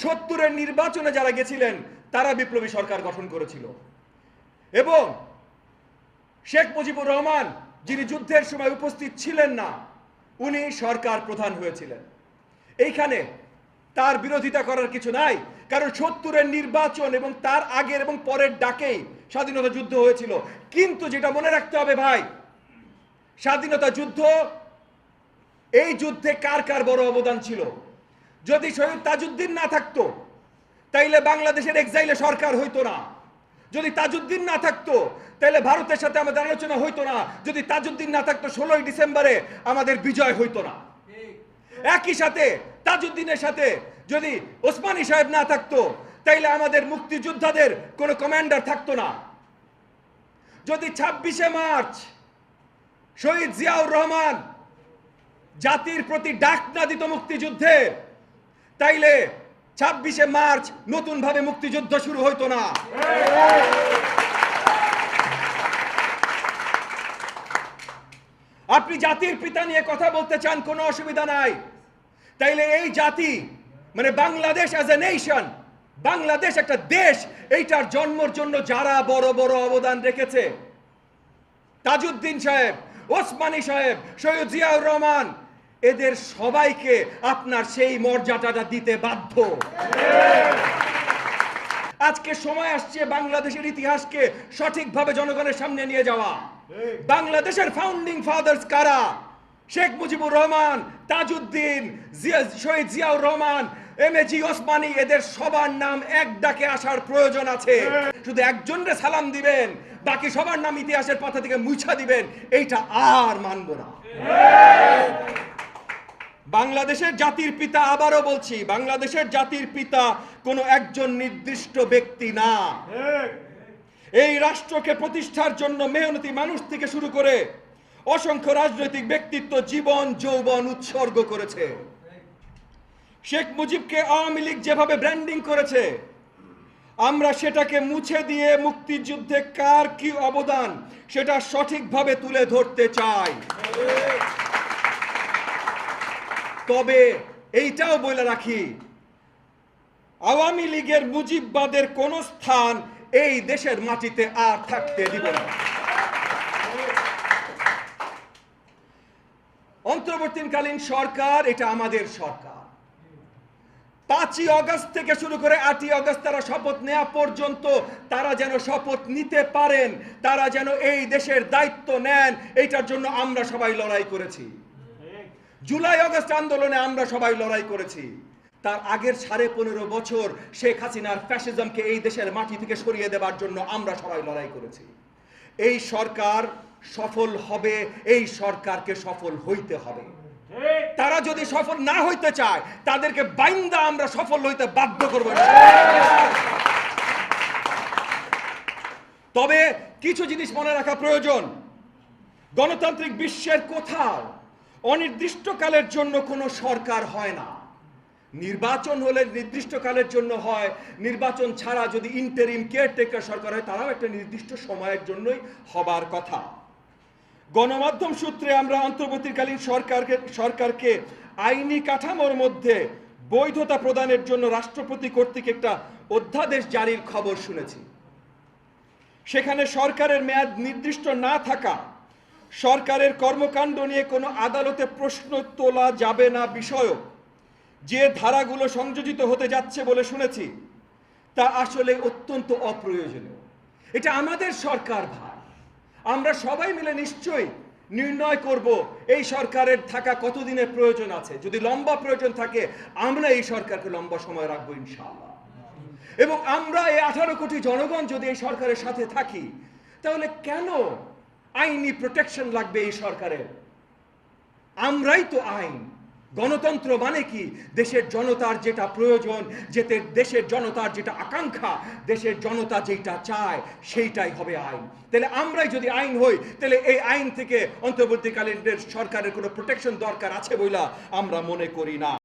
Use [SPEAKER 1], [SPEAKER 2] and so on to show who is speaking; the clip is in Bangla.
[SPEAKER 1] 70-এর নির্বাচনে যারা গেছিলেন তারা বিপ্লবী সরকার গঠন করেছিল এবং শেখ মুজিবুর রহমান যিনি যুদ্ধের সময় উপস্থিত ছিলেন না উনি সরকার প্রধান হয়েছিলেন। এইখানে তার বিরোধিতা করার কিছু নাই, কারণ 70-এর নির্বাচন এবং তার আগের এবং পরের ডাকেই স্বাধীনতা যুদ্ধ হয়েছিল। কিন্তু যেটা মনে রাখতে হবে ভাই, স্বাধীনতা যুদ্ধ, এই যুদ্ধে কার কার বড় অবদান ছিল। যদি শহীদ তাজউদ্দিন না থাকতো তাইলে বাংলাদেশের এক্সাইলে সরকার হইতো না। যদি তাজউদ্দিন না থাকতো তাহলে ভারতের সাথে আমাদের আলোচনা হইতো না। যদি তাজউদ্দিন না থাকতো 16ই ডিসেম্বরে আমাদের বিজয় হইতো না। একই সাথে তাজউদ্দিনের সাথে যদি ওসমানী সাহেব না থাকতো তাইলে আমাদের মুক্তিযোদ্ধাদের কোনো কমান্ডার থাকতো না। যদি 26শে মার্চ শহীদ জিয়াউর রহমান জাতির প্রতি ডাক না দিত মুক্তিযুদ্ধে, তাইলে 26শে মার্চ নতুন ভাবে মুক্তিযুদ্ধ শুরু হইতো না। আপনি জাতির পিতা নিয়ে কথা বলতে চান, কোনো অসুবিধা নাই। তাইলে এই জাতি মানে Bangladesh as a nation, Bangladesh একটা দেশ, এইটার জন্মের জন্য যারা বড় বড় অবদান রেখেছে, তাজউদ্দিন সাহেব, ওসমানী সাহেব, শহীদ জিয়াউর রহমান, এদের সবাইকে আপনার সেই মর্যাদাটা দিতে বাধ্য। আজকে সময় আসছে বাংলাদেশের ইতিহাসকে সঠিকভাবে জনগণের সামনে নিয়ে যাওয়া। বাংলাদেশের ফাউন্ডিং ফাদার্স কারা? শেখ মুজিবুর রহমান, তাজউদ্দিন, শহীদ জিয়াউর রহমান, এমএজি ওসমানী, এদের সবার নাম এক ডাকে আসার প্রয়োজন আছে। শুধু একজনকে সালাম দিবেন, বাকি সবার নাম ইতিহাসের পাতা থেকে মুছা দিবেন, এইটা আর মানব না। বাংলাদেশের জাতির পিতা, আবারও বলছি, বাংলাদেশের জাতির পিতা কোনো একজন নির্দিষ্ট ব্যক্তি না। এই রাষ্ট্রকে প্রতিষ্ঠার জন্য মেহনতি মানুষ থেকে শুরু করে অসংখ্য রাজনৈতিক ব্যক্তিত্ব জীবন যৌবন উৎসর্গ করেছে। শেখ মুজিবকে আওয়ামী লীগ যেভাবে ব্র্যান্ডিং করেছে, আমরা সেটাকে মুছে দিয়ে মুক্তিযুদ্ধে কার কি অবদান সেটা সঠিকভাবে তুলে ধরতে চাই। তবে এইটাও বলে রাখি, আওয়ামী লীগের মুজিববাদের কোন স্থান এই দেশের মাটিতে আর থাকতে দিব না। অন্তর্বর্তীকালীন সরকার এটা আমাদের সরকার। 5ই আগস্ট থেকে শুরু করে 8ই আগস্ট তারা শপথ নেওয়া পর্যন্ত তারা যেন শপথ নিতে পারেন, তারা যেন এই দেশের দায়িত্ব নেন, এইটার জন্য আমরা সবাই লড়াই করেছি। জুলাই আগস্ট আন্দোলনে আমরা সবাই লড়াই করেছি। তার আগের 15.5 বছর শেখ হাসিনার ফ্যাসিজমকে এই দেশের মাটি থেকে সরিয়ে দেওয়ার জন্য আমরা সবাই লড়াই করেছি। এই সরকার সফল হবে, এই সরকারকে সফল হইতে হবে। তারা যদি সফল না হইতে চায় তাদেরকে বাইন্দা আমরা সফল হইতে বাধ্য করব। তবে কিছু জিনিস মনে রাখা প্রয়োজন। গণতান্ত্রিক বিশ্বের কোথাও অনির্দিষ্টকালের জন্য কোনো সরকার হয় না। নির্বাচন হলে নির্দিষ্টকালের জন্য হয়, নির্বাচন ছাড়া যদি ইন্টারিম কেয়ারটেকার সরকার হয় তারাও একটা নির্দিষ্ট সময়ের জন্যই হবার কথা। গণমাধ্যম সূত্রে আমরা অন্তর্বর্তীকালীন সরকারকে আইনি কাঠামোর মধ্যে বৈধতা প্রদানের জন্য রাষ্ট্রপতি কর্তৃক একটা অধ্যাদেশ জারির খবর শুনেছি। সেখানে সরকারের মেয়াদ নির্দিষ্ট না থাকা, সরকারের কর্মকাণ্ড নিয়ে কোনো আদালতে প্রশ্ন তোলা যাবে না বিষয়ক যে ধারাগুলো সংযোজিত হতে যাচ্ছে বলে শুনেছি, তা আসলে অত্যন্ত অপ্রয়োজনীয়। এটা আমাদের সরকার ভাই, আমরা সবাই মিলে নিশ্চয়ই নির্ণয় করব এই সরকারের থাকা কতদিনের প্রয়োজন আছে। যদি লম্বা প্রয়োজন থাকে আমরা এই সরকারকে লম্বা সময় রাখবো ইনশাআল্লাহ। এবং আমরা এই 18 কোটি জনগণ যদি এই সরকারের সাথে থাকি তাহলে কেন আইনি প্রোটেকশন লাগবে এই সরকারের? আমরাই তো আইন। গণতন্ত্র মানে কি? দেশের জনতার যেটা প্রয়োজন, যেতে দেশের জনতার যেটা আকাঙ্ক্ষা, দেশের জনতা যেটা চায় সেইটাই হবে আইন। তাহলে আমরাই যদি আইন হই তাহলে এই আইন থেকে অন্তর্বর্তীকালীন সরকারের কোনো প্রোটেকশন দরকার আছে বইলা আমরা মনে করি না।